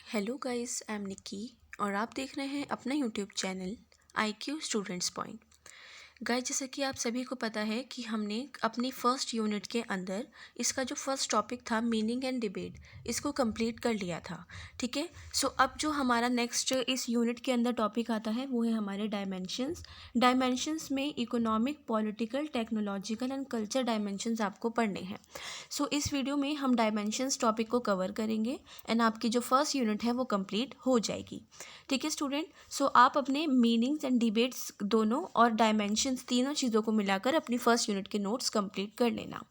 Hello guys, I am Nikki और आप देख रहे हैं अपना YouTube channel IQ students point. Guys, जैसा कि आप सभी को पता है कि हमने अपनी फर्स्ट यूनिट के अंदर इसका जो फर्स्ट टॉपिक था मीनिंग एंड डिबेट, इसको कंप्लीट कर लिया था। ठीक है। सो अब जो हमारा नेक्स्ट इस यूनिट के अंदर टॉपिक आता है वो है हमारे डायमेंशंस में economic, political, technological and culture dimensions आपको पढ़ने हैं। सो इस वीडियो में हम डायमेंशंस टॉपिक को कवर करेंगे एंड आपकी जो फर्स्ट यूनिट है वो कंप्लीट हो जाएगी। ठीक है स्टूडेंट। सो आप अपने मीनिंग्स एंड डिबेट्स दोनों और डायमेंशंस तीनों चीज़ों को मिलाकर अपनी फर्स्ट यूनिट के नोट्स कंप्लीट कर लेना।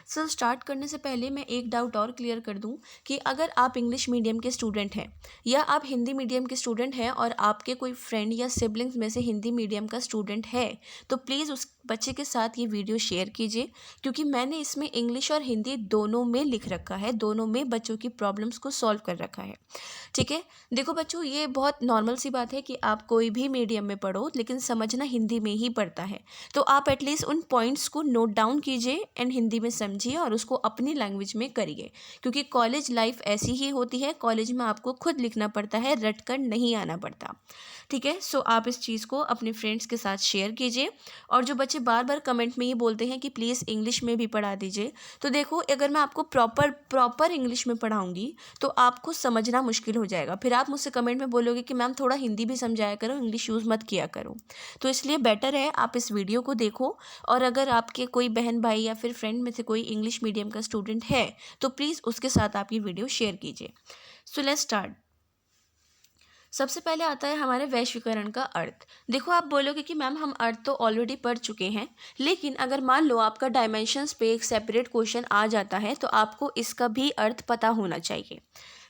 सर, स्टार्ट करने से पहले मैं एक डाउट और क्लियर कर दूं कि अगर आप इंग्लिश मीडियम के स्टूडेंट हैं या आप हिंदी मीडियम के स्टूडेंट हैं और आपके कोई फ्रेंड या सिबलिंग्स में से हिंदी मीडियम का स्टूडेंट है तो प्लीज़ उस बच्चे के साथ ये वीडियो शेयर कीजिए, क्योंकि मैंने इसमें इंग्लिश और हिंदी दोनों में लिख रखा है, दोनों में बच्चों की प्रॉब्लम्स को सॉल्व कर रखा है। ठीक है। देखो बच्चों, ये बहुत नॉर्मल सी बात है कि आप कोई भी मीडियम में पढ़ो लेकिन समझना हिंदी में ही पड़ता है। तो आप एटलीस्ट उन पॉइंट्स को नोट डाउन कीजिए एंड हिंदी में समझिए और उसको अपनी लैंग्वेज में करिए, क्योंकि कॉलेज लाइफ ऐसी ही होती है। कॉलेज में आपको खुद लिखना पड़ता है, रट कर नहीं आना पड़ता। ठीक है। सो आप इस चीज़ को अपने फ्रेंड्स के साथ शेयर कीजिए। और जो बच्चे बार बार कमेंट में ये बोलते हैं कि प्लीज़ इंग्लिश में भी पढ़ा दीजिए, तो देखो, अगर मैं आपको प्रॉपर इंग्लिश में पढ़ाऊँगी तो आपको समझना मुश्किल हो जाएगा। फिर आप मुझसे कमेंट में बोलोगे कि मैम थोड़ा हिंदी भी समझाया करो, इंग्लिश यूज़ मत किया करो। तो इसलिए बेटर है आप इस वीडियो को देखो, और अगर आपके कोई बहन भाई या फिर फ्रेंड में से कोई इंग्लिश मीडियम का स्टूडेंट है तो प्लीज़ उसके साथ आप ये वीडियो शेयर कीजिए। So let's start. सबसे पहले आता है हमारे वैश्वीकरण का अर्थ। देखो, आप बोलोगे कि मैम हम अर्थ तो ऑलरेडी पढ़ चुके हैं, लेकिन अगर मान लो आपका डायमेंशंस पे एक सेपरेट क्वेश्चन आ जाता है तो आपको इसका भी अर्थ पता होना चाहिए।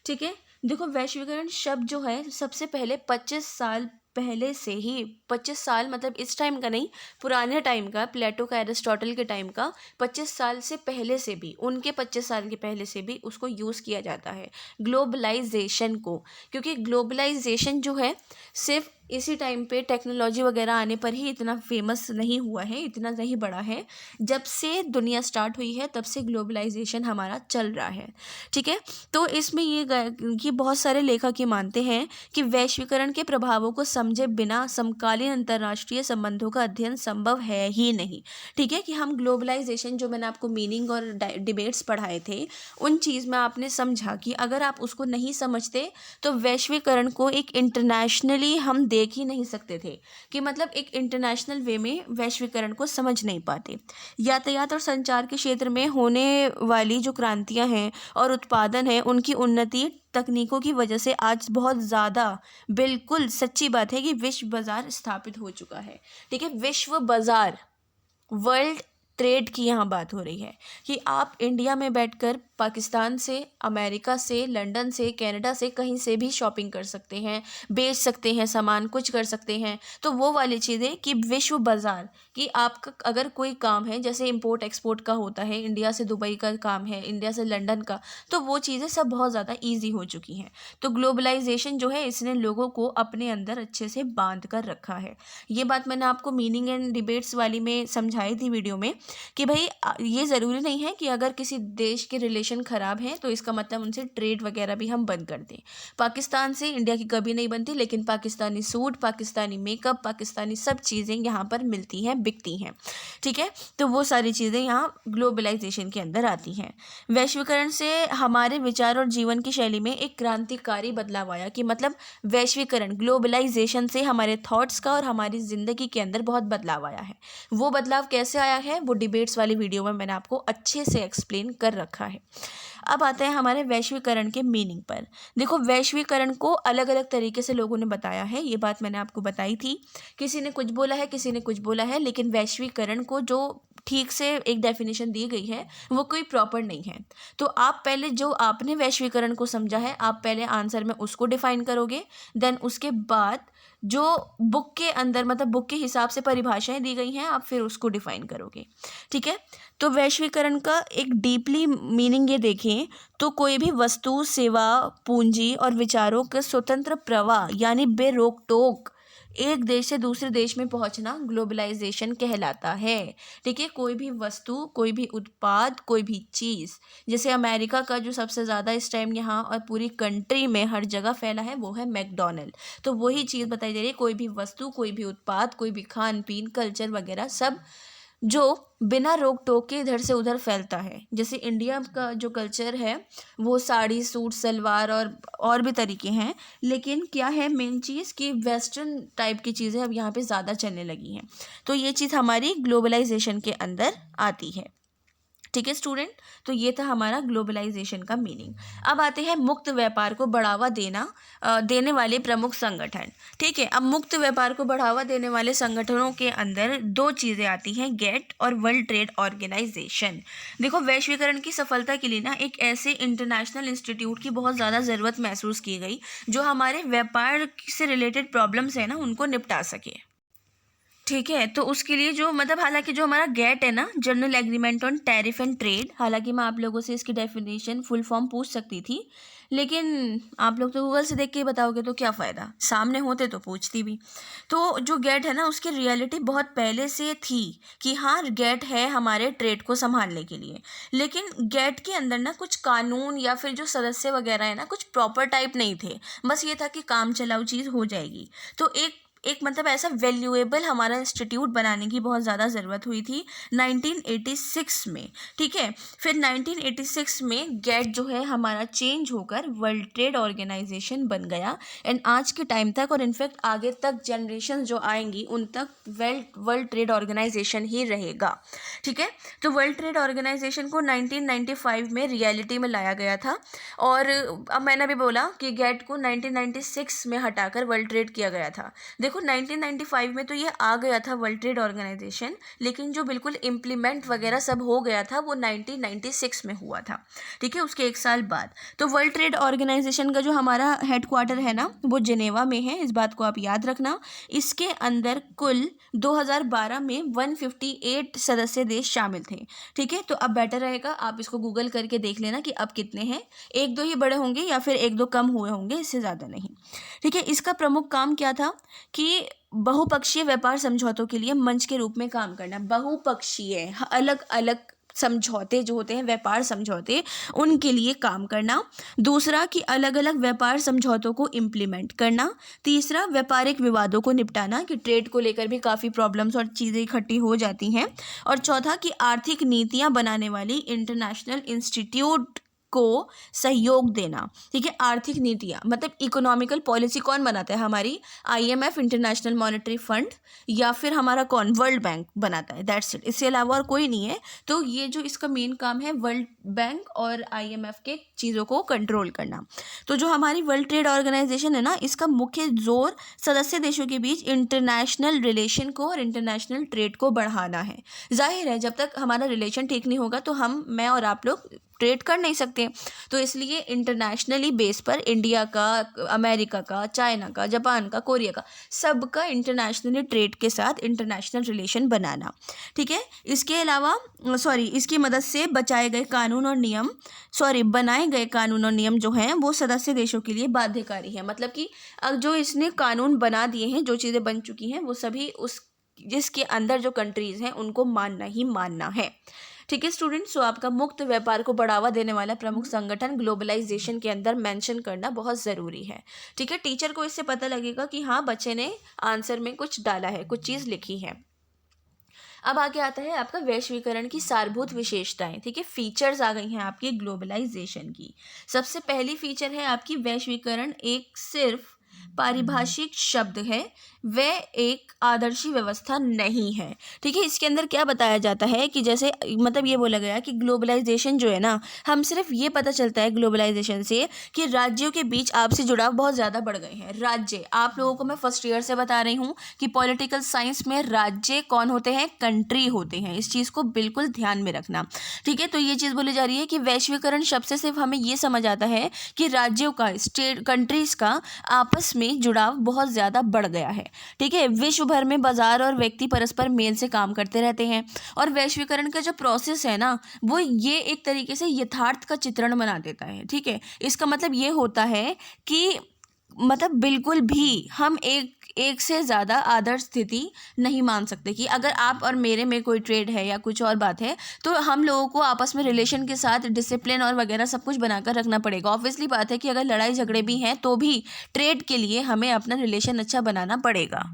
ठीक है। देखो, वैश्वीकरण शब्द जो है सबसे पहले 25 साल पहले से ही, 25 साल मतलब इस टाइम का नहीं, पुराने टाइम का, प्लेटो का, एरिस्टोटल के टाइम का, 25 साल से पहले से भी, उनके 25 साल के पहले से भी उसको यूज़ किया जाता है, ग्लोबलाइजेशन को। क्योंकि ग्लोबलाइजेशन जो है सिर्फ इसी टाइम पे टेक्नोलॉजी वगैरह आने पर ही इतना फेमस नहीं हुआ है, इतना नहीं बढ़ा है। जब से दुनिया स्टार्ट हुई है तब से ग्लोबलाइजेशन हमारा चल रहा है। ठीक है। तो इसमें ये बहुत सारे लेखक ये मानते हैं कि वैश्वीकरण के प्रभावों को समझे बिना समकालीन अंतर्राष्ट्रीय संबंधों का अध्ययन संभव है ही नहीं। ठीक है। कि हम ग्लोबलाइजेशन, जो मैंने आपको मीनिंग और डिबेट्स पढ़ाए थे, उन चीज़ में आपने समझा कि अगर आप उसको नहीं समझते तो वैश्वीकरण को एक इंटरनेशनली हम देख ही नहीं सकते थे, कि मतलब एक इंटरनेशनल वे में वैश्वीकरण को समझ नहीं पाते। यातायात और संचार के क्षेत्र में होने वाली जो क्रांतियां हैं और उत्पादन है, उनकी उन्नति तकनीकों की वजह से आज बहुत ज़्यादा, बिल्कुल सच्ची बात है कि विश्व बाजार स्थापित हो चुका है। ठीक है। विश्व बाजार, वर्ल्ड ट्रेड की यहाँ बात हो रही है कि आप इंडिया में बैठकर पाकिस्तान से, अमेरिका से, लंदन से, कनाडा से, कहीं से भी शॉपिंग कर सकते हैं, बेच सकते हैं सामान, कुछ कर सकते हैं। तो वो वाली चीज़ें कि विश्व बाज़ार, कि आपका अगर कोई काम है जैसे इंपोर्ट एक्सपोर्ट का होता है, इंडिया से दुबई का काम है, इंडिया से लंदन का, तो वो चीज़ें सब बहुत ज़्यादा ईजी हो चुकी हैं। तो ग्लोबलाइजेशन जो है इसने लोगों को अपने अंदर अच्छे से बांध कर रखा है। ये बात मैंने आपको मीनिंग एंड डिबेट्स वाली में समझाई थी वीडियो में, कि भाई ये ज़रूरी नहीं है कि अगर किसी देश के रिलेशन ख़राब हैं तो इसका मतलब उनसे ट्रेड वगैरह भी हम बंद कर दें। पाकिस्तान से इंडिया की कभी नहीं बनती, लेकिन पाकिस्तानी सूट, पाकिस्तानी मेकअप, पाकिस्तानी सब चीज़ें यहाँ पर मिलती हैं, बिकती हैं। ठीक है। तो वो सारी चीज़ें यहाँ ग्लोबलाइजेशन के अंदर आती हैं। वैश्वीकरण से हमारे विचार और जीवन की शैली में एक क्रांतिकारी बदलाव आया, कि मतलब वैश्वीकरण, ग्लोबलाइजेशन से हमारे थॉट्स का और हमारी ज़िंदगी के अंदर बहुत बदलाव आया है। वो बदलाव कैसे आया है वो डिबेट्स वाली वीडियो में मैंने आपको अच्छे से एक्सप्लेन कर रखा है। अब आते हैं हमारे वैश्वीकरण के मीनिंग पर। देखो, वैश्वीकरण को अलग अलग तरीके से लोगों ने बताया है, ये बात मैंने आपको बताई थी। किसी ने कुछ बोला है, किसी ने कुछ बोला है, लेकिन वैश्वीकरण को जो ठीक से एक डेफिनेशन दी गई है वो कोई प्रॉपर नहीं है। तो आप पहले जो आपने वैश्वीकरण को समझा है, आप पहले आंसर में उसको डिफाइन करोगे, देन उसके बाद जो बुक के अंदर, मतलब बुक के हिसाब से परिभाषाएं दी गई हैं, आप फिर उसको डिफाइन करोगे। ठीक है। तो वैश्वीकरण का एक डीपली मीनिंग ये देखें तो कोई भी वस्तु, सेवा, पूंजी और विचारों का स्वतंत्र प्रवाह, यानी बेरोक टोक एक देश से दूसरे देश में पहुंचना ग्लोबलाइजेशन कहलाता है। ठीक है, कोई भी वस्तु, कोई भी उत्पाद, कोई भी चीज़, जैसे अमेरिका का जो सबसे ज़्यादा इस टाइम यहाँ और पूरी कंट्री में हर जगह फैला है वो है मैकडोनल्ड। तो वही चीज़ बताई जा रही है, कोई भी वस्तु, कोई भी उत्पाद, कोई भी खान पीन, कल्चर वगैरह सब जो बिना रोक टोक के इधर से उधर फैलता है। जैसे इंडिया का जो कल्चर है वो साड़ी, सूट, सलवार और भी तरीके हैं, लेकिन क्या है मेन चीज़ कि वेस्टर्न टाइप की चीज़ें अब यहाँ पे ज़्यादा चलने लगी हैं। तो ये चीज़ हमारी ग्लोबलाइजेशन के अंदर आती है। ठीक है स्टूडेंट, तो ये था हमारा ग्लोबलाइजेशन का मीनिंग। अब आते हैं मुक्त व्यापार को बढ़ावा देने वाले प्रमुख संगठन। ठीक है, अब मुक्त व्यापार को बढ़ावा देने वाले संगठनों के अंदर दो चीज़ें आती हैं, गेट और वर्ल्ड ट्रेड ऑर्गेनाइजेशन। देखो, वैश्वीकरण की सफलता के लिए ना एक ऐसे इंटरनेशनल इंस्टीट्यूट की बहुत ज़्यादा ज़रूरत महसूस की गई जो हमारे व्यापार से रिलेटेड प्रॉब्लम्स है ना उनको निपटा सके। ठीक है, तो उसके लिए जो मतलब हालांकि जो हमारा गेट है ना, general agreement on tariff and trade, हालांकि मैं आप लोगों से इसकी डेफिनेशन फुल फॉर्म पूछ सकती थी, लेकिन आप लोग तो गूगल से देख के ही बताओगे तो क्या फ़ायदा, सामने होते तो पूछती भी। तो जो गेट है ना उसकी रियलिटी बहुत पहले से थी कि हाँ गेट है हमारे ट्रेड को संभालने के लिए, लेकिन गेट के अंदर ना कुछ कानून या फिर जो सदस्य वगैरह है ना कुछ प्रॉपर टाइप नहीं थे, बस ये था कि काम चलाऊ चीज़ हो जाएगी। तो एक मतलब ऐसा वैल्यूएबल हमारा इंस्टीट्यूट बनाने की बहुत ज़्यादा ज़रूरत हुई थी 1986 में। ठीक है, फिर 1986 में गेट जो है हमारा चेंज होकर वर्ल्ड ट्रेड ऑर्गेनाइजेशन बन गया, एंड आज के टाइम तक और इनफैक्ट आगे तक जनरेशन जो आएंगी उन तक वर्ल्ड ट्रेड ऑर्गेनाइजेशन ही रहेगा। ठीक है, तो वर्ल्ड ट्रेड ऑर्गेनाइजेशन को 1995 में रियलिटी में लाया गया था, और अब मैंने भी बोला कि गेट को 1996 में हटाकर वर्ल्ड ट्रेड किया गया था। देखो 1995 में तो ये आ गया था वर्ल्ड ट्रेड ऑर्गेनाइजेशन, लेकिन जो बिल्कुल इम्प्लीमेंट वगैरह सब हो गया था वो 1996 में हुआ था। ठीक है, उसके एक साल बाद। तो वर्ल्ड ट्रेड ऑर्गेनाइजेशन का जो हमारा हेडक्वार्टर है ना वो जिनेवा में है, इस बात को आप याद रखना। इसके अंदर कुल 2012 में 158 सदस्य देश शामिल थे। ठीक है, तो अब बेटर रहेगा आप इसको गूगल करके देख लेना कि अब कितने हैं, एक दो ही बड़े होंगे या फिर एक दो कम हुए होंगे, इससे ज़्यादा नहीं। ठीक है, इसका प्रमुख काम क्या था कि बहुपक्षीय व्यापार समझौतों के लिए मंच के रूप में काम करना। बहुपक्षीय अलग अलग समझौते जो होते हैं, व्यापार समझौते, उनके लिए काम करना। दूसरा कि अलग अलग व्यापार समझौतों को इम्प्लीमेंट करना। तीसरा व्यापारिक विवादों को निपटाना कि ट्रेड को लेकर भी काफ़ी प्रॉब्लम्स और चीज़ें इकट्ठी हो जाती हैं। और चौथा कि आर्थिक नीतियाँ बनाने वाली इंटरनेशनल इंस्टीट्यूट को सहयोग देना। ठीक है, आर्थिक नीतियाँ मतलब इकोनॉमिकल पॉलिसी कौन बनाता है, हमारी IMF, इंटरनेशनल मॉनेटरी फंड, या फिर हमारा कौन, वर्ल्ड बैंक बनाता है, दैट्स इट, इससे अलावा और कोई नहीं है। तो ये जो इसका मेन काम है वर्ल्ड बैंक और IMF के चीज़ों को कंट्रोल करना। तो जो हमारी वर्ल्ड ट्रेड ऑर्गेनाइजेशन है ना, इसका मुख्य जोर सदस्य देशों के बीच इंटरनेशनल रिलेशन को और इंटरनेशनल ट्रेड को बढ़ाना है। जाहिर है जब तक हमारा रिलेशन ठीक नहीं होगा तो मैं और आप लोग ट्रेड कर नहीं सकते। तो इसलिए इंटरनेशनली बेस पर इंडिया का, अमेरिका का, चाइना का, जापान का, कोरिया का, सबका इंटरनेशनली ट्रेड के साथ इंटरनेशनल रिलेशन बनाना। ठीक है, इसके अलावा इसकी मदद से बनाए गए कानून और नियम जो हैं वो सदस्य देशों के लिए बाध्यकारी है। मतलब कि अब जो इसने कानून बना दिए हैं, जो चीज़ें बन चुकी हैं वो सभी उस जिसके अंदर जो कंट्रीज़ हैं उनको मानना ही मानना है। ठीक है स्टूडेंट्स, सो आपका मुक्त व्यापार को बढ़ावा देने वाला प्रमुख संगठन ग्लोबलाइजेशन के अंदर मेंशन करना बहुत ज़रूरी है। ठीक है, टीचर को इससे पता लगेगा कि हाँ बच्चे ने आंसर में कुछ डाला है, कुछ चीज़ लिखी है। अब आगे आता है आपका वैश्वीकरण की सारभूत विशेषताएं। ठीक है, फीचर्स आ गई हैं आपकी ग्लोबलाइजेशन की। सबसे पहली फीचर है आपकी वैश्वीकरण एक सिर्फ पारिभाषिक शब्द है, वह एक आदर्शी व्यवस्था नहीं है। ठीक है, इसके अंदर क्या बताया जाता है कि जैसे मतलब ये बोला गया कि ग्लोबलाइजेशन जो है ना, हम सिर्फ ये पता चलता है ग्लोबलाइजेशन से कि राज्यों के बीच आपसी जुड़ाव बहुत ज़्यादा बढ़ गए हैं। राज्य, आप लोगों को मैं फर्स्ट ईयर से बता रही हूँ कि पॉलिटिकल साइंस में राज्य कौन होते हैं, कंट्री होते हैं। इस चीज़ को बिल्कुल ध्यान में रखना। ठीक है, तो ये चीज़ बोली जा रही है कि वैश्वीकरण शब्द से सिर्फ हमें ये समझ आता है कि राज्यों का, स्टेट, कंट्रीज़ का आपस में जुड़ाव बहुत ज़्यादा बढ़ गया है। ठीक है, विश्व भर में बाजार और व्यक्ति परस्पर मेल से काम करते रहते हैं, और वैश्वीकरण का जो प्रोसेस है ना वो ये एक तरीके से यथार्थ का चित्रण बना देता है। ठीक है, इसका मतलब ये होता है कि मतलब बिल्कुल भी हम एक से ज़्यादा आदर्श स्थिति नहीं मान सकते कि अगर आप और मेरे में कोई ट्रेड है या कुछ और बात है तो हम लोगों को आपस में रिलेशन के साथ डिसिप्लिन और वगैरह सब कुछ बनाकर रखना पड़ेगा। ऑब्वियसली बात है कि अगर लड़ाई झगड़े भी हैं तो भी ट्रेड के लिए हमें अपना रिलेशन अच्छा बनाना पड़ेगा।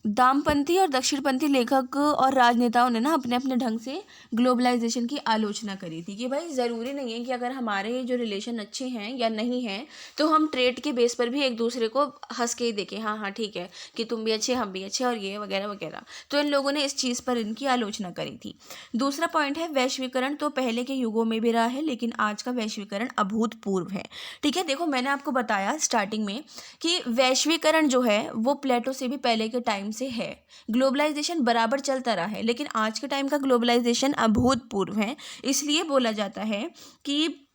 दामपंथी और दक्षिणपंथी लेखक और राजनेताओं ने ना अपने अपने ढंग से ग्लोबलाइजेशन की आलोचना करी थी कि भाई ज़रूरी नहीं है कि अगर हमारे जो रिलेशन अच्छे हैं या नहीं हैं तो हम ट्रेड के बेस पर भी एक दूसरे को हंस के ही देखें, हाँ हाँ ठीक है कि तुम भी अच्छे हम भी अच्छे और ये वगैरह वगैरह। तो इन लोगों ने इस चीज़ पर इनकी आलोचना करी थी। दूसरा पॉइंट है वैश्वीकरण तो पहले के युगों में भी रहा है लेकिन आज का वैश्वीकरण अभूतपूर्व है। ठीक है, देखो मैंने आपको बताया स्टार्टिंग में कि वैश्वीकरण जो है वो प्लेटो से भी पहले के टाइम से है। ग्लोबलाइजेशन बराबर चलता रहा है लेकिन आज के टाइम का ग्लोबलाइजेशन अभूतपूर्व है। इसलिए बोला जाता है कि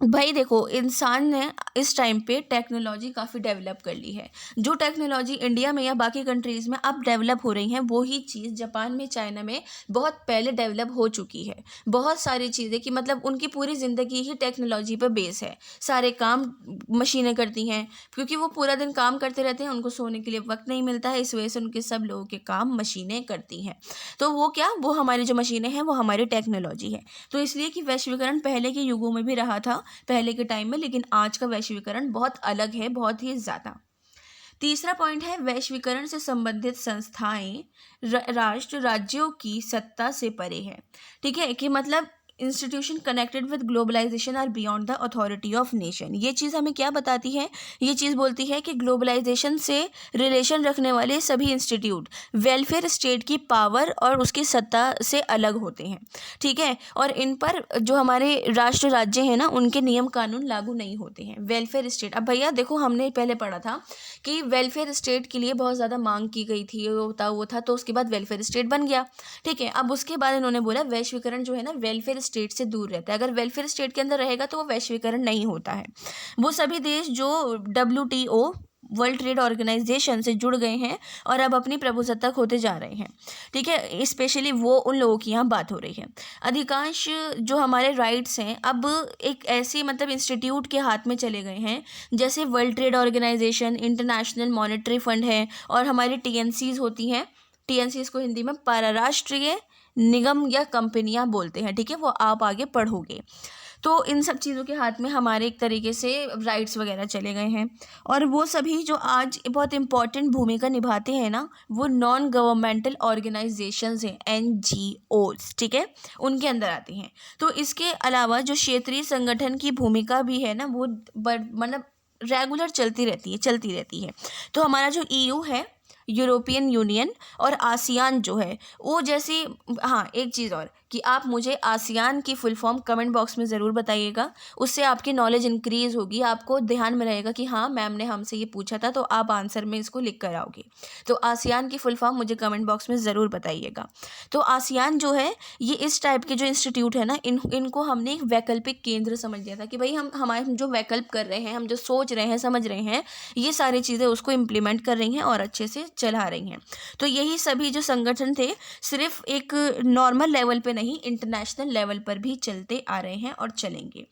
भाई देखो इंसान ने इस टाइम पे टेक्नोलॉजी काफ़ी डेवलप कर ली है। जो टेक्नोलॉजी इंडिया में या बाकी कंट्रीज़ में अब डेवलप हो रही हैं वो ही चीज़ जापान में चाइना में बहुत पहले डेवलप हो चुकी है। बहुत सारी चीज़ें कि मतलब उनकी पूरी ज़िंदगी ही टेक्नोलॉजी पर बेस है। सारे काम मशीनें करती हैं क्योंकि वो पूरा दिन काम करते रहते हैं, उनको सोने के लिए वक्त नहीं मिलता है, इस वजह से उनके सब लोगों के काम मशीनें करती हैं। तो वो क्या, वो हमारी जो मशीनें हैं वो हमारी टेक्नोलॉजी है। तो इसलिए कि वैश्वीकरण पहले के युगों में भी रहा था पहले के टाइम में, लेकिन आज का वैश्वीकरण बहुत अलग है, बहुत ही ज़्यादा। तीसरा पॉइंट है वैश्वीकरण से संबंधित संस्थाएं राष्ट्र राज्यों की सत्ता से परे है। ठीक है, कि मतलब institution connected with globalization are beyond the authority of nation. ये चीज़ हमें क्या बताती है, ये चीज़ बोलती है कि ग्लोबलाइजेशन से रिलेशन रखने वाले सभी इंस्टीट्यूट वेलफेयर स्टेट की पावर और उसकी सत्ता से अलग होते हैं। ठीक है, और इन पर जो हमारे राष्ट्र राज्य हैं ना उनके नियम कानून लागू नहीं होते हैं। वेलफेयर स्टेट, अब भैया देखो हमने पहले पढ़ा था कि वेलफेयर स्टेट के लिए बहुत ज़्यादा मांग की गई थी, वो था तो उसके बाद वेलफेयर स्टेट बन गया। ठीक है, अब उसके बाद इन्होंने बोला वैश्वीकरण जो है ना वेलफेयर स्टेट से दूर रहता है। अगर वेलफेयर स्टेट के अंदर रहेगा तो वो वैश्वीकरण नहीं होता है। वो सभी देश जो WTO वर्ल्ड ट्रेड ऑर्गेनाइजेशन से जुड़ गए हैं और अब अपनी प्रभुसत्ता होते जा रहे हैं। ठीक है, स्पेशली वो उन लोगों की यहाँ बात हो रही है। अधिकांश जो हमारे राइट्स हैं अब एक ऐसी मतलब इंस्टीट्यूट के हाथ में चले गए हैं जैसे world trade organization, international monetary fund है और हमारी TNCs होती हैं। TNCs को हिंदी में परराष्ट्रीय निगम या कंपनियां बोलते हैं। ठीक है, वो आप आगे पढ़ोगे। तो इन सब चीज़ों के हाथ में हमारे एक तरीके से राइट्स वगैरह चले गए हैं और वो सभी जो आज बहुत इम्पॉर्टेंट भूमिका निभाते हैं ना वो नॉन गवर्नमेंटल ऑर्गेनाइजेशंस हैं, NGOs। ठीक है, उनके अंदर आती हैं। तो इसके अलावा जो क्षेत्रीय संगठन की भूमिका भी है ना वो मतलब रेगुलर चलती रहती है। तो हमारा जो EU है, यूरोपियन यूनियन और आसियान जो है वो जैसी, हाँ एक चीज़ और कि आप मुझे आसियान की फुल फॉर्म कमेंट बॉक्स में ज़रूर बताइएगा, उससे आपकी नॉलेज इंक्रीज़ होगी। आपको ध्यान में रहेगा कि हाँ मैम ने हमसे ये पूछा था तो आप आंसर में इसको लिख कर आओगे। तो आसियान की फुल फॉर्म मुझे कमेंट बॉक्स में ज़रूर बताइएगा। तो आसियान जो है ये इस टाइप के जो इंस्टीट्यूट है ना इनको हमने एक वैकल्पिक केंद्र समझ लिया था कि भाई हम जो वैकल्प कर रहे हैं, हम जो सोच रहे हैं, समझ रहे हैं, ये सारी चीज़ें उसको इम्प्लीमेंट कर रही हैं और अच्छे से चला रही हैं। तो यही सभी जो संगठन थे सिर्फ एक नॉर्मल लेवल पे नहीं, इंटरनेशनल लेवल पर भी चलते आ रहे हैं और चलेंगे।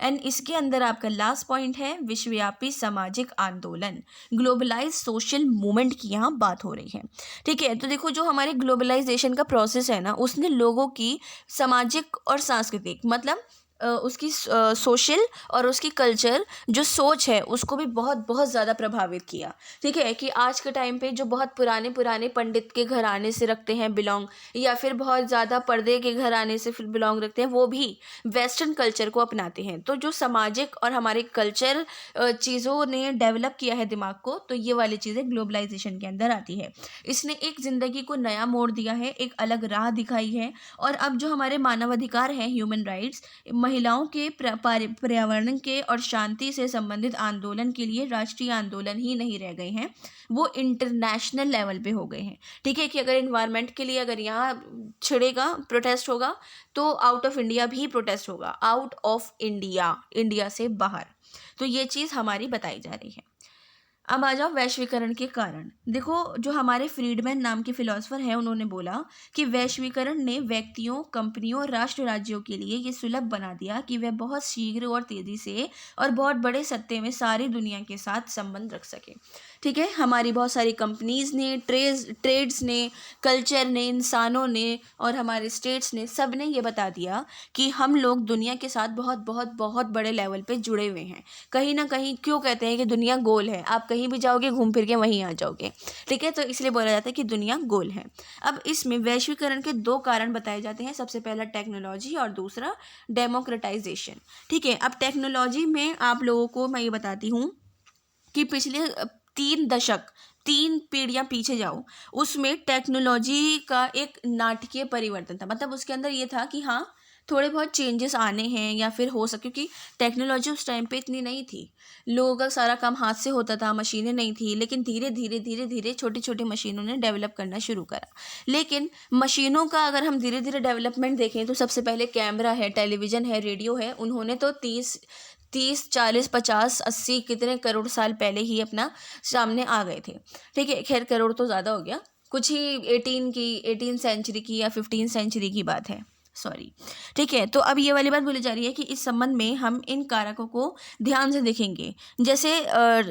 एंड इसके अंदर आपका लास्ट पॉइंट है विश्वव्यापी सामाजिक आंदोलन, ग्लोबलाइज सोशल मूवमेंट की यहाँ बात हो रही है। ठीक है, तो देखो जो हमारे ग्लोबलाइजेशन का प्रोसेस है ना उसने लोगों की सामाजिक और सांस्कृतिक मतलब उसकी सोशल और उसकी कल्चर जो सोच है उसको भी बहुत बहुत ज़्यादा प्रभावित किया। ठीक है, कि आज के टाइम पे जो बहुत पुराने पुराने पंडित के घराने से रखते हैं बिलोंग या फिर बहुत ज़्यादा पर्दे के घराने से फिर बिलोंग रखते हैं वो भी वेस्टर्न कल्चर को अपनाते हैं। तो जो सामाजिक और हमारे कल्चर चीज़ों ने डेवलप किया है दिमाग को, तो ये वाली चीज़ें ग्लोबलाइजेशन के अंदर आती है। इसने एक ज़िंदगी को नया मोड़ दिया है, एक अलग राह दिखाई है। और अब जो हमारे मानवाधिकार हैं, ह्यूमन राइट्स, महिलाओं के पर्यावरण के और शांति से संबंधित आंदोलन के लिए राष्ट्रीय आंदोलन ही नहीं रह गए हैं, वो इंटरनेशनल लेवल पे हो गए हैं। ठीक है, कि अगर इन्वायरमेंट के लिए अगर यहाँ छिड़ेगा प्रोटेस्ट होगा तो आउट ऑफ इंडिया भी प्रोटेस्ट होगा, आउट ऑफ इंडिया, इंडिया से बाहर। तो ये चीज़ हमारी बताई जा रही है। अब आ जाओ वैश्वीकरण के कारण। देखो, जो हमारे फ्रीडमैन नाम के फिलोसोफर हैं, उन्होंने बोला कि वैश्वीकरण ने व्यक्तियों, कंपनियों और राष्ट्र राज्यों के लिए ये सुलभ बना दिया कि वे बहुत शीघ्र और तेज़ी से और बहुत बड़े सत्ते में सारी दुनिया के साथ संबंध रख सके। ठीक है, हमारी बहुत सारी कंपनीज ने, ट्रेड्स ने, कल्चर ने, इंसानों ने और हमारे स्टेट्स ने, सब ने ये बता दिया कि हम लोग दुनिया के साथ बहुत बहुत बहुत बड़े लेवल पे जुड़े हुए हैं। कहीं ना कहीं क्यों कहते हैं कि दुनिया गोल है, आप कहीं भी जाओगे घूम फिर के वहीं आ जाओगे। ठीक है, तो इसलिए बोला जाता है कि दुनिया गोल है। अब इसमें वैश्वीकरण के दो कारण बताए जाते हैं। सबसे पहला टेक्नोलॉजी और दूसरा डेमोक्रेटाइजेशन। ठीक है, अब टेक्नोलॉजी में आप लोगों को मैं ये बताती हूँ कि पिछले 3 दशक, 3 पीढ़ियाँ पीछे जाओ, उसमें टेक्नोलॉजी का एक नाटकीय परिवर्तन था। मतलब उसके अंदर ये था कि हाँ, थोड़े बहुत चेंजेस आने हैं या फिर हो सके, क्योंकि टेक्नोलॉजी उस टाइम पे इतनी नहीं थी। लोगों का सारा काम हाथ से होता था, मशीनें नहीं थी, लेकिन धीरे धीरे धीरे धीरे छोटी छोटी मशीनों ने डेवलप करना शुरू करा। लेकिन मशीनों का अगर हम धीरे धीरे डेवलपमेंट देखें तो सबसे पहले कैमरा है, टेलीविज़न है, रेडियो है, उन्होंने तो 30, 40, 50, 80 कितने करोड़ साल पहले ही अपना सामने आ गए थे। ठीक है, खैर करोड़ तो ज़्यादा हो गया, कुछ ही 18 सेंचुरी की या 15 सेंचुरी की बात है, सॉरी। ठीक है, तो अब ये वाली बात बोली जा रही है कि इस संबंध में हम इन कारकों को ध्यान से देखेंगे। जैसे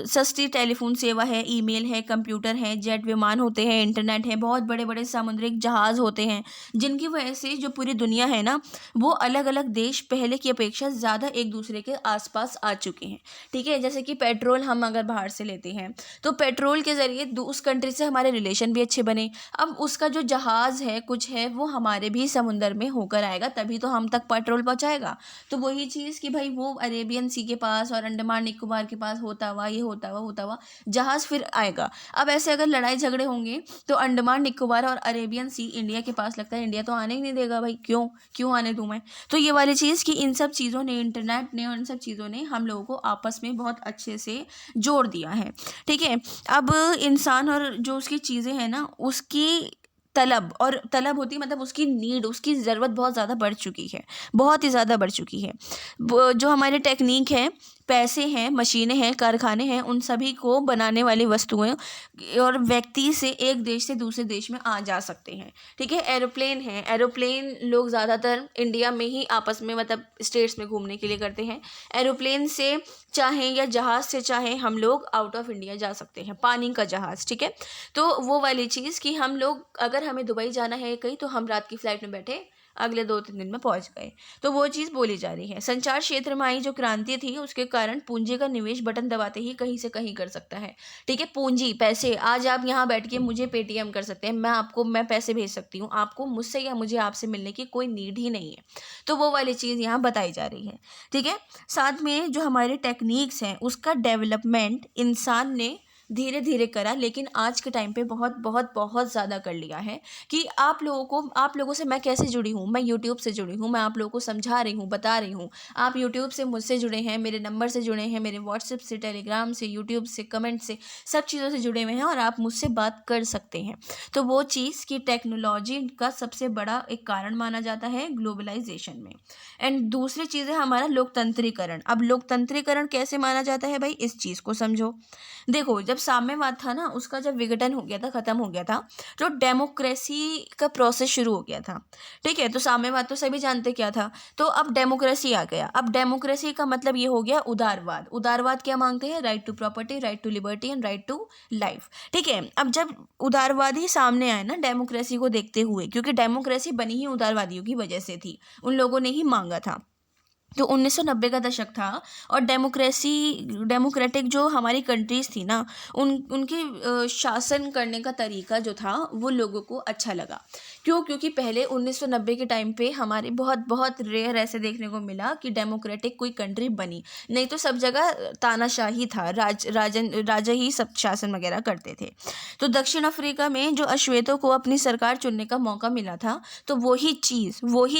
सस्ती टेलीफोन सेवा है, ईमेल है, कंप्यूटर है, जेट विमान होते हैं, इंटरनेट है, बहुत बड़े बड़े सामुद्रिक जहाज़ होते हैं, जिनकी वजह से जो पूरी दुनिया है ना, वो अलग अलग देश पहले की अपेक्षा ज़्यादा एक दूसरे के आसपास आ चुके हैं। ठीक है, जैसे कि पेट्रोल हम अगर बाहर से लेते हैं तो पेट्रोल के ज़रिए उस कंट्री से हमारे रिलेशन भी अच्छे बने। अब उसका जो जहाज़ है, कुछ है, वो हमारे भी समुंदर में होकर आएगा, तभी तो हम तक पेट्रोल पहुंचाएगा। तो वही चीज़ कि भाई वो अरेबियन सी के पास और अंडमान निकोबार के पास होता हुआ, ये होता हुआ जहाज़ फिर आएगा। अब ऐसे अगर लड़ाई झगड़े होंगे तो अंडमान निकोबार और अरेबियन सी इंडिया के पास लगता है, इंडिया तो आने ही नहीं देगा भाई, क्यों आने दूं मैं। तो ये वाली चीज़ कि इन सब चीज़ों ने, इंटरनेट ने और इन सब चीज़ों ने हम लोगों को आपस में बहुत अच्छे से जोड़ दिया है। ठीक है, अब इंसान और जो उसकी चीज़ें हैं ना, उसकी तलब होती, मतलब उसकी नीड, उसकी ज़रूरत बहुत ज़्यादा बढ़ चुकी है, बहुत ही ज़्यादा बढ़ चुकी है। जो हमारे टेक्निक है, पैसे हैं, मशीनें हैं, कारखाने हैं, उन सभी को बनाने वाली वस्तुएं और व्यक्ति से एक देश से दूसरे देश में आ जा सकते हैं। ठीक है, एरोप्लेन है, एरोप्लेन लोग ज़्यादातर इंडिया में ही आपस में, मतलब स्टेट्स में घूमने के लिए करते हैं। एरोप्लेन से चाहें या जहाज़ से चाहें हम लोग आउट ऑफ इंडिया जा सकते हैं, पानी का जहाज़। ठीक है, तो वो वाली चीज़ कि हम लोग, अगर हमें दुबई जाना है कहीं, तो हम रात की फ़्लाइट में बैठे अगले 2-3 दिन में पहुंच गए। तो वो चीज़ बोली जा रही है। संचार क्षेत्र में आई जो क्रांति थी, उसके कारण पूंजी का निवेश बटन दबाते ही कहीं से कहीं कर सकता है। ठीक है, पूंजी, पैसे, आज आप यहाँ बैठ के मुझे पेटीएम कर सकते हैं, मैं पैसे भेज सकती हूँ, आपको मुझसे या मुझे आपसे मिलने की कोई नीड ही नहीं है। तो वो वाली चीज़ यहाँ बताई जा रही है। ठीक है, साथ में जो हमारे टेक्निक्स हैं, उसका डेवलपमेंट इंसान ने धीरे धीरे करा, लेकिन आज के टाइम पे बहुत बहुत बहुत ज़्यादा कर लिया है। कि आप लोगों से मैं कैसे जुड़ी हूँ, मैं यूट्यूब से जुड़ी हूँ, मैं आप लोगों को समझा रही हूँ, बता रही हूँ। आप यूट्यूब से मुझसे जुड़े हैं, मेरे नंबर से जुड़े हैं, मेरे व्हाट्सएप से, टेलीग्राम से, यूट्यूब से, कमेंट से, सब चीज़ों से जुड़े हुए हैं और आप मुझसे बात कर सकते हैं। तो वो चीज़ कि टेक्नोलॉजी का सबसे बड़ा एक कारण माना जाता है ग्लोबलाइजेशन में। एंड दूसरी चीज़ है हमारा लोकतंत्रीकरण। अब लोकतंत्रीकरण कैसे माना जाता है भाई, इस चीज़ को समझो। देखो, जब साम्यवाद था ना, उसका जब विघटन हो गया था, ख़त्म हो गया था, तो डेमोक्रेसी का प्रोसेस शुरू हो गया था। ठीक है, तो साम्यवाद तो सभी जानते क्या था, तो अब डेमोक्रेसी आ गया। अब डेमोक्रेसी का मतलब ये हो गया उदारवाद। उदारवाद क्या मांगते हैं, right to property, right to liberty and right to life. ठीक है, अब जब उदारवाद ही सामने आए ना डेमोक्रेसी को देखते हुए, क्योंकि डेमोक्रेसी बनी ही उदारवादियों की वजह से थी, उन लोगों ने ही मांगा था। तो 1990 का दशक था और डेमोक्रेटिक जो हमारी कंट्रीज़ थी ना, उनके शासन करने का तरीका जो था वो लोगों को अच्छा लगा। क्योंकि पहले 1990 के टाइम पे हमारे बहुत बहुत रेयर ऐसे देखने को मिला कि डेमोक्रेटिक कोई कंट्री बनी, नहीं तो सब जगह तानाशाही था, राजा ही सब शासन वगैरह करते थे। तो दक्षिण अफ्रीका में जो अश्वेतों को अपनी सरकार चुनने का मौका मिला था, तो वही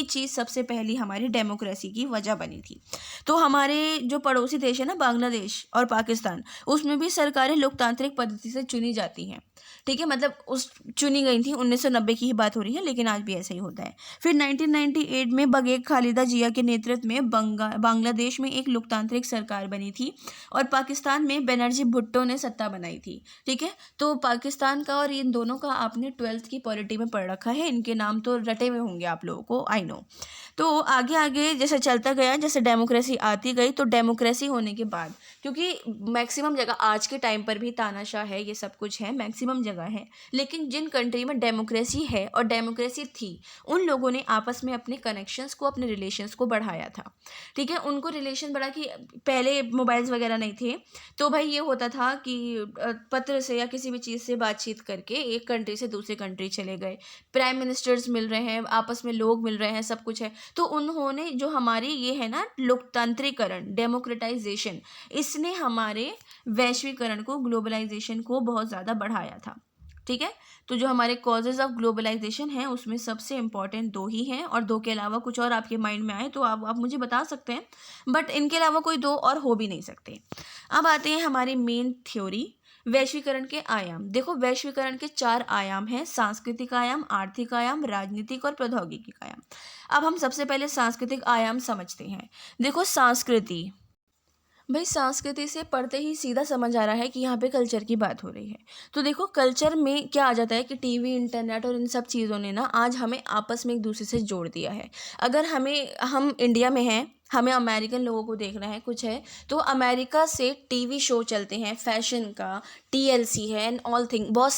चीज़ सबसे पहली हमारी डेमोक्रेसी की वजह बनी थी। तो हमारे जो पड़ोसी देश है ना, बांग्लादेश और पाकिस्तान, उसमें भी सरकारें लोकतांत्रिक पद्धति से चुनी जाती हैं, ठीक है, मतलब उस चुनी गई थी। 1990 की ही बात हो रही है, लेकिन आज भी ऐसा ही होता है। फिर 1998 में बगेक खालिदा जिया के नेतृत्व में बांग्लादेश में एक लोकतांत्रिक सरकार बनी थी और पाकिस्तान में बनर्जी भुट्टो ने सत्ता बनाई थी, ठीक है। तो पाकिस्तान का और इन दोनों का आपने 12th की पॉलिटी में पढ़ रखा है, इनके नाम तो रटे हुए होंगे आप लोगों को, आई नो। तो आगे आगे जैसे चलता गया, जैसे डेमोक्रेसी आती गई, तो डेमोक्रेसी होने के बाद, क्योंकि मैक्सिमम जगह आज के टाइम पर भी तानाशाह है, ये सब कुछ है, मैक्सिमम जगह है, लेकिन जिन कंट्री में डेमोक्रेसी है और डेमोक्रेसी थी, उन लोगों ने आपस में अपने कनेक्शंस को, अपने रिलेशंस को बढ़ाया था, ठीक है। उनको रिलेशन बढ़ा कि पहले मोबाइल्स वगैरह नहीं थे, तो भाई ये होता था कि पत्र से या किसी भी चीज़ से बातचीत करके एक कंट्री से दूसरे कंट्री चले गए, प्राइम मिनिस्टर्स मिल रहे हैं, आपस में लोग मिल रहे हैं, सब कुछ है। तो उन्होंने जो हमारी ये है ना लोकतांत्रिकरण, डेमोक्रेटाइजेशन, इसने हमारे वैश्वीकरण को, ग्लोबलाइजेशन को बहुत ज़्यादा बढ़ाया था, ठीक है। तो जो हमारे कॉजेज़ ऑफ ग्लोबलाइजेशन हैं, उसमें सबसे इम्पॉर्टेंट 2 ही हैं, और 2 के अलावा कुछ और आपके माइंड में आए तो आप मुझे बता सकते हैं, बट इनके अलावा कोई 2 और हो भी नहीं सकते। अब आते हैं हमारी मेन थ्योरी, वैश्वीकरण के आयाम। देखो, वैश्वीकरण के 4 आयाम हैं: सांस्कृतिक आयाम, आर्थिक आयाम, राजनीतिक और प्रौद्योगिकी आयाम। अब हम सबसे पहले सांस्कृतिक आयाम समझते हैं। देखो, संस्कृति, भाई संस्कृति से पढ़ते ही सीधा समझ आ रहा है कि यहाँ पे कल्चर की बात हो रही है। तो देखो, कल्चर में क्या आ जाता है कि टीवी, इंटरनेट और इन सब चीज़ों ने ना आज हमें आपस में एक दूसरे से जोड़ दिया है। अगर हम इंडिया में हैं, हमें अमेरिकन लोगों को देखना है, कुछ है, तो अमेरिका से टीवी शो चलते हैं फैशन का, TLC है एंड ऑल थिंग, बहुत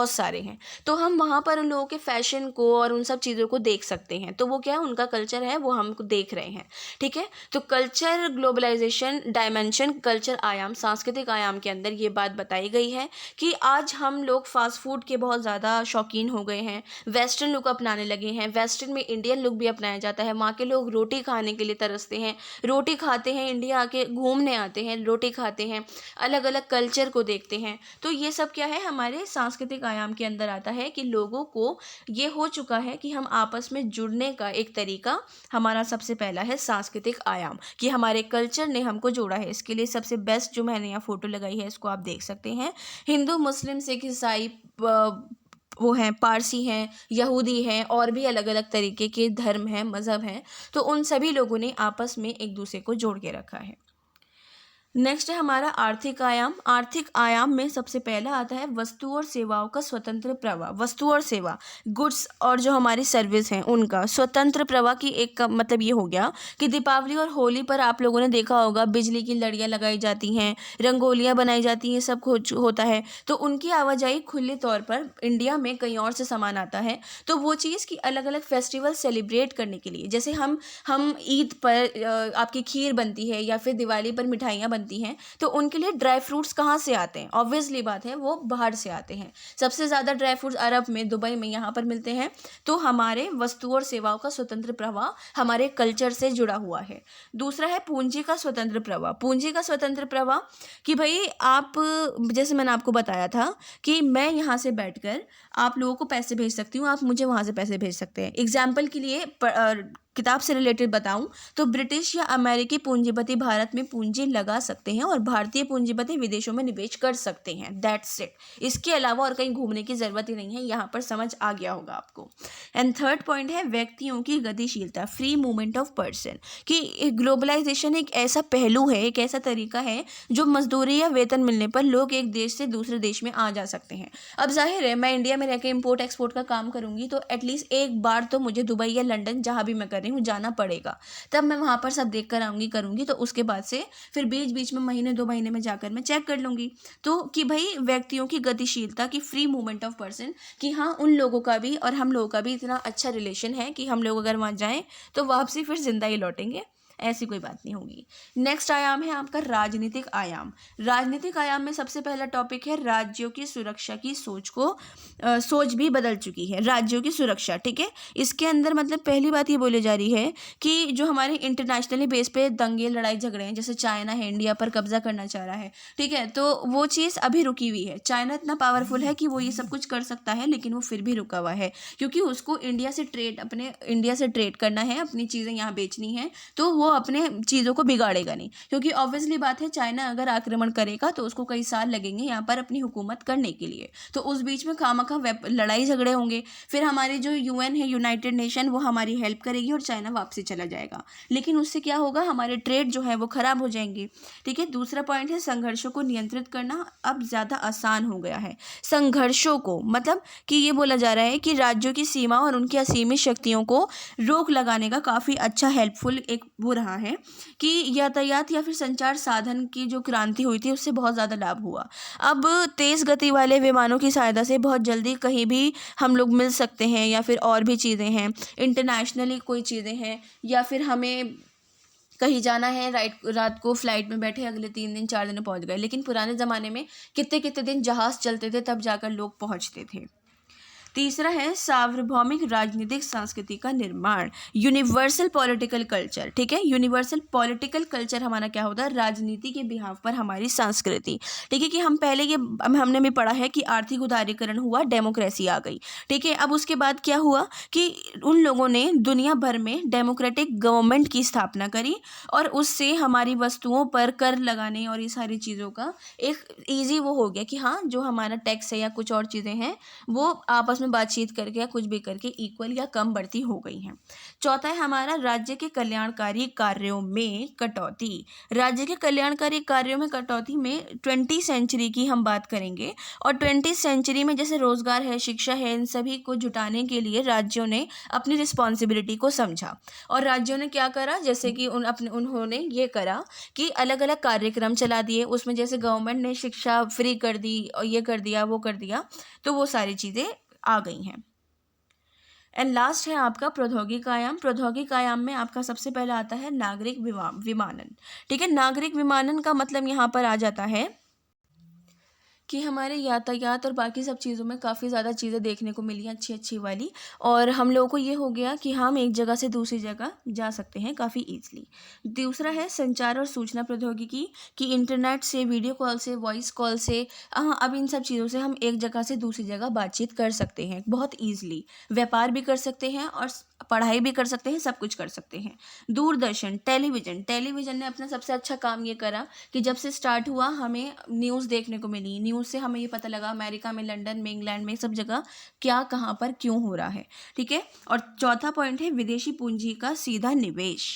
सारे हैं। तो हम वहाँ पर उन लोगों के फैशन को और उन सब चीज़ों को देख सकते हैं। तो वो क्या है, उनका कल्चर है, वो हमको देख रहे हैं, ठीक है। तो कल्चर ग्लोबलाइजेशन डायमेंशन, कल्चर आयाम, सांस्कृतिक आयाम के अंदर ये बात बताई गई है कि आज हम लोग फास्ट फूड के बहुत ज़्यादा शौकीन हो गए हैं, वेस्टर्न लुक अपनाने लगे हैं। वेस्टर्न में इंडियन लुक भी अपनाया जाता है। वहाँ के लोग रोटी खाने के लिए तरसते हैं, रोटी खाते हैं, इंडिया आके घूमने आते हैं, रोटी खाते हैं, अलग अलग कल्चर को देखते हैं। तो ये सब क्या है, हमारे सांस्कृतिक आयाम के अंदर आता है कि लोगों को ये हो चुका है कि हम आपस में जुड़ने का एक तरीका, हमारा सबसे पहला है सांस्कृतिक आयाम, कि हमारे कल्चर ने हमको जोड़ा है। इसके लिए सबसे बेस्ट जो मैंने यहाँ फोटो लगाई है, इसको आप देख सकते हैं। हिंदू, मुस्लिम, सिख, ईसाई, वो हैं, पारसी हैं, यहूदी हैं, और भी अलग अलग तरीके के धर्म हैं, मज़हब हैं। तो उन सभी लोगों ने आपस में एक दूसरे को जोड़ के रखा है। नेक्स्ट है हमारा आर्थिक आयाम। आर्थिक आयाम में सबसे पहला आता है वस्तु और सेवाओं का स्वतंत्र प्रवाह। वस्तु और सेवा, गुड्स और जो हमारी सर्विस हैं, उनका स्वतंत्र प्रवाह की एक का मतलब ये हो गया कि दीपावली और होली पर आप लोगों ने देखा होगा, बिजली की लड़ियाँ लगाई जाती हैं, रंगोलियाँ बनाई जाती हैं, सब कुछ होता है। तो उनकी आवाजाही खुले तौर पर इंडिया में कहीं और से सामान आता है, तो वो चीज़ की अलग अलग फेस्टिवल सेलिब्रेट करने के लिए, जैसे हम ईद पर आपकी खीर बनती है या फिर दिवाली पर मिठाइयाँ बनती हैं, तो उनके लिए ड्राई फ्रूट्स कहाँ से आते हैं? ऑब्वियसली बात है, वो बाहर से आते हैं। सबसे ज़्यादा ड्राई फ्रूट्स अरब में, दुबई में, यहाँ पर मिलते हैं। तो हमारे वस्तु और सेवाओं का स्वतंत्र प्रवाह हमारे कल्चर से जुड़ा हुआ है। दूसरा है पूंजी का स्वतंत्र प्रवाह। पूंजी का स्वतंत्र प्रवाह कि भाई आप, जैसे मैंने आपको बताया था कि मैं यहाँ से बैठकर आप लोगों को पैसे भेज सकती हूँ, आप मुझे वहाँ से पैसे भेज सकते हैं। एग्जाम्पल के लिए किताब से रिलेटेड बताऊं तो ब्रिटिश या अमेरिकी पूंजीपति भारत में पूंजी लगा सकते हैं और भारतीय पूंजीपति विदेशों में निवेश कर सकते हैं। That's it. इसके अलावा और कहीं घूमने की ज़रूरत ही नहीं है। यहाँ पर समझ आ गया होगा आपको। एंड थर्ड पॉइंट है व्यक्तियों की गतिशीलता, फ्री मूवमेंट ऑफ पर्सन, कि ग्लोबलाइजेशन एक ऐसा पहलू है, एक ऐसा तरीका है जो मजदूरी या वेतन मिलने पर लोग एक देश से दूसरे देश में आ जा सकते हैं। अब जाहिर है, मैं इंडिया में रह के इम्पोर्ट एक्सपोर्ट का काम करूँगी तो एटलीस्ट एक बार तो मुझे दुबई या लंदन, जहाँ भी मैं कर रही हूँ, जाना पड़ेगा। तब मैं वहाँ पर सब देख कर आऊँगी, करूँगी, तो उसके बाद से फिर बीच बीच में महीने 2 महीने में जाकर मैं चेक कर लूँगी। तो कि भाई व्यक्तियों की गतिशीलता, की फ्री मूवमेंट ऑफ पर्सन, कि हाँ उन लोगों का भी और हम लोगों का भी इतना अच्छा रिलेशन है कि हम लोग अगर वहाँ जाएँ तो वापसी फिर जिंदा ही लौटेंगे, ऐसी कोई बात नहीं होगी। नेक्स्ट आयाम है आपका राजनीतिक आयाम। राजनीतिक आयाम में सबसे पहला टॉपिक है राज्यों की सुरक्षा की सोच भी बदल चुकी है। राज्यों की सुरक्षा, ठीक है। इसके अंदर मतलब पहली बात ये बोली जा रही है कि जो हमारे इंटरनेशनली बेस पे दंगे, लड़ाई झगड़े हैं, जैसे चाइना है इंडिया पर कब्जा करना चाह रहा है, ठीक है, तो वो चीज़ अभी रुकी हुई है। चाइना इतना पावरफुल है कि वो ये सब कुछ कर सकता है, लेकिन वो फिर भी रुका हुआ है क्योंकि उसको इंडिया से ट्रेड करना है, अपनी चीज़ें यहाँ बेचनी है, तो वो अपने चीज़ों को बिगाड़ेगा नहीं, क्योंकि ऑब्वियसली बात है चाइना अगर आक्रमण करेगा तो उसको कई साल लगेंगे यहाँ पर अपनी हुकूमत करने के लिए, तो उस बीच में खामखा लड़ाई झगड़े होंगे। फिर हमारी जो यूएन है, यूनाइटेड नेशन, वो हमारी हेल्प करेगी और चाइना वापसी चला जाएगा, लेकिन उससे क्या होगा, हमारे ट्रेड जो है वो खराब हो जाएंगे। ठीक है। दूसरा पॉइंट है संघर्षों को नियंत्रित करना अब ज़्यादा आसान हो गया है। संघर्षों को मतलब कि ये बोला जा रहा है कि राज्यों की सीमा और उनकी असीमित शक्तियों को रोक लगाने का काफ़ी अच्छा हेल्पफुल एक वो रहा है कि यातायात या फिर संचार साधन की जो क्रांति हुई थी उससे बहुत ज़्यादा लाभ हुआ। अब तेज़ गति वाले विमानों की सहायता से बहुत जल्दी कहीं भी हम लोग मिल सकते हैं, या फिर और भी चीज़ें हैं, इंटरनेशनली कोई चीज़ें हैं, या फिर हमें कहीं जाना है, रात को फ्लाइट में बैठे अगले 3 दिन 4 दिन में पहुंच गए। लेकिन पुराने ज़माने में कितने कितने दिन जहाज़ चलते थे, तब जाकर लोग पहुंचते थे। तीसरा है सार्वभौमिक राजनीतिक संस्कृति का निर्माण, यूनिवर्सल पॉलिटिकल कल्चर। ठीक है। यूनिवर्सल पॉलिटिकल कल्चर हमारा क्या होता है, राजनीति के बिहाव पर हमारी संस्कृति। ठीक है। कि हम पहले ये हमने भी पढ़ा है कि आर्थिक उदारीकरण हुआ, डेमोक्रेसी आ गई। ठीक है। अब उसके बाद क्या हुआ कि उन लोगों ने दुनिया भर में डेमोक्रेटिक गवर्नमेंट की स्थापना करी, और उससे हमारी वस्तुओं पर कर लगाने और ये सारी चीज़ों का एक ईजी वो हो गया कि हाँ, जो हमारा टैक्स है या कुछ और चीज़ें हैं वो आपस में बातचीत करके या कुछ भी करके इक्वल या कम बढ़ती हो गई हैं। चौथा है हमारा राज्य के कल्याणकारी कार्यों में कटौती। राज्य के कल्याणकारी कार्यों में कटौती में 20वीं सेंचुरी की हम बात करेंगे, और 20वीं सेंचुरी में जैसे रोजगार है, शिक्षा है, इन सभी को जुटाने के लिए राज्यों ने अपनी रिस्पॉन्सिबिलिटी को समझा, और राज्यों ने क्या करा, जैसे कि उन्होंने ये करा कि अलग अलग कार्यक्रम चला दिए। उसमें जैसे गवर्नमेंट ने शिक्षा फ्री कर दी और ये कर दिया वो कर दिया, तो वो सारी चीज़ें आ गई हैं। एंड लास्ट है आपका प्रौद्योगिक आयाम। प्रौद्योगिक आयाम में आपका सबसे पहले आता है नागरिक विमानन। ठीक है। नागरिक विमानन का मतलब यहाँ पर आ जाता है कि हमारे यातायात और बाकी सब चीज़ों में काफ़ी ज़्यादा चीज़ें देखने को मिली हैं अच्छी अच्छी वाली, और हम लोगों को ये हो गया कि हम एक जगह से दूसरी जगह जा सकते हैं काफ़ी ईजिली। दूसरा है संचार और सूचना प्रौद्योगिकी, कि इंटरनेट से, वीडियो कॉल से, वॉइस कॉल से, हाँ, अब इन सब चीज़ों से हम एक जगह से दूसरी जगह बातचीत कर सकते हैं बहुत ईजिली। व्यापार भी कर सकते हैं और पढ़ाई भी कर सकते हैं, सब कुछ कर सकते हैं। दूरदर्शन, टेलीविज़न ने अपना सबसे अच्छा काम ये करा कि जब से स्टार्ट हुआ हमें न्यूज़ देखने को मिली। न्यूज़ से हमें ये पता लगा अमेरिका में, लंदन में, इंग्लैंड में, सब जगह क्या कहाँ पर क्यों हो रहा है। ठीक है। और चौथा पॉइंट है विदेशी पूंजी का सीधा निवेश।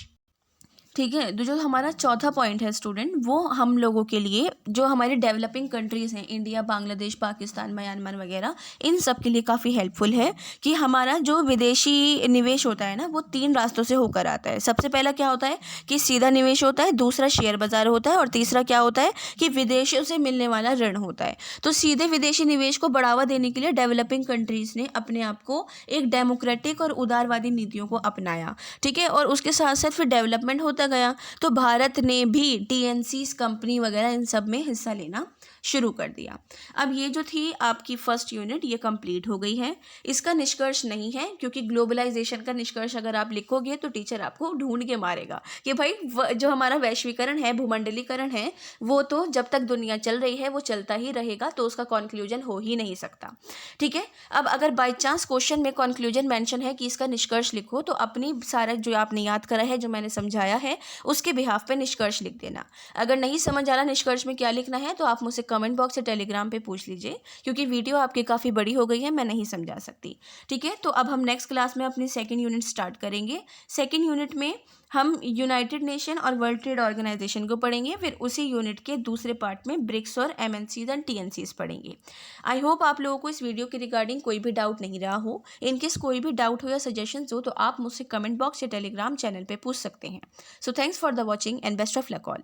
ठीक है। तो जो हमारा चौथा पॉइंट है स्टूडेंट, वो हम लोगों के लिए, जो हमारे डेवलपिंग कंट्रीज़ हैं, इंडिया, बांग्लादेश, पाकिस्तान, म्यांमार वगैरह, इन सब के लिए काफ़ी हेल्पफुल है कि हमारा जो विदेशी निवेश होता है ना, वो 3 रास्तों से होकर आता है। सबसे पहला क्या होता है कि सीधा निवेश होता है, दूसरा शेयर बाजार होता है, और तीसरा क्या होता है कि विदेशों से मिलने वाला ऋण होता है। तो सीधे विदेशी निवेश को बढ़ावा देने के लिए डेवलपिंग कंट्रीज़ ने अपने आप को एक डेमोक्रेटिक और उदारवादी नीतियों को अपनाया। ठीक है। और उसके साथ साथ फिर डेवलपमेंट होता गया, तो भारत ने भी टीएनसीज कंपनी वगैरह इन सब में हिस्सा लेना शुरू कर दिया। अब ये जो थी आपकी फर्स्ट यूनिट, ये कंप्लीट हो गई है। इसका निष्कर्ष नहीं है, क्योंकि ग्लोबलाइजेशन का निष्कर्ष अगर आप लिखोगे तो टीचर आपको ढूंढ के मारेगा कि भाई जो हमारा वैश्वीकरण है, भूमंडलीकरण है, वो तो जब तक दुनिया चल रही है वो चलता ही रहेगा, तो उसका कॉन्क्लूजन हो ही नहीं सकता। ठीक है। अब अगर बाई चांस क्वेश्चन में कॉन्क्लूजन मेंशन है कि इसका निष्कर्ष लिखो, तो अपनी सारा जो आपने याद करा है, जो मैंने समझाया है, उसके बिहाफ पे निष्कर्ष लिख देना। अगर नहीं समझ आ रहा निष्कर्ष में क्या लिखना है, तो आप मुझसे कमेंट बॉक्स या टेलीग्राम पे पूछ लीजिए, क्योंकि वीडियो आपकी काफ़ी बड़ी हो गई है, मैं नहीं समझा सकती। ठीक है। तो अब हम नेक्स्ट क्लास में अपनी सेकंड यूनिट स्टार्ट करेंगे। सेकंड यूनिट में हम यूनाइटेड नेशन और वर्ल्ड ट्रेड ऑर्गेनाइजेशन को पढ़ेंगे, फिर उसी यूनिट के दूसरे पार्ट में ब्रिक्स और एमएनसीज एंड टीएनसीज पढ़ेंगे। आई होप आप लोगों को इस वीडियो के रिगार्डिंग कोई भी डाउट नहीं रहा हो। इनकेस कोई भी डाउट हो या सजेशंस हो, तो आप मुझसे कमेंट बॉक्स या टेलीग्राम चैनल पे पूछ सकते हैं। So thanks for the watching and best of luck all.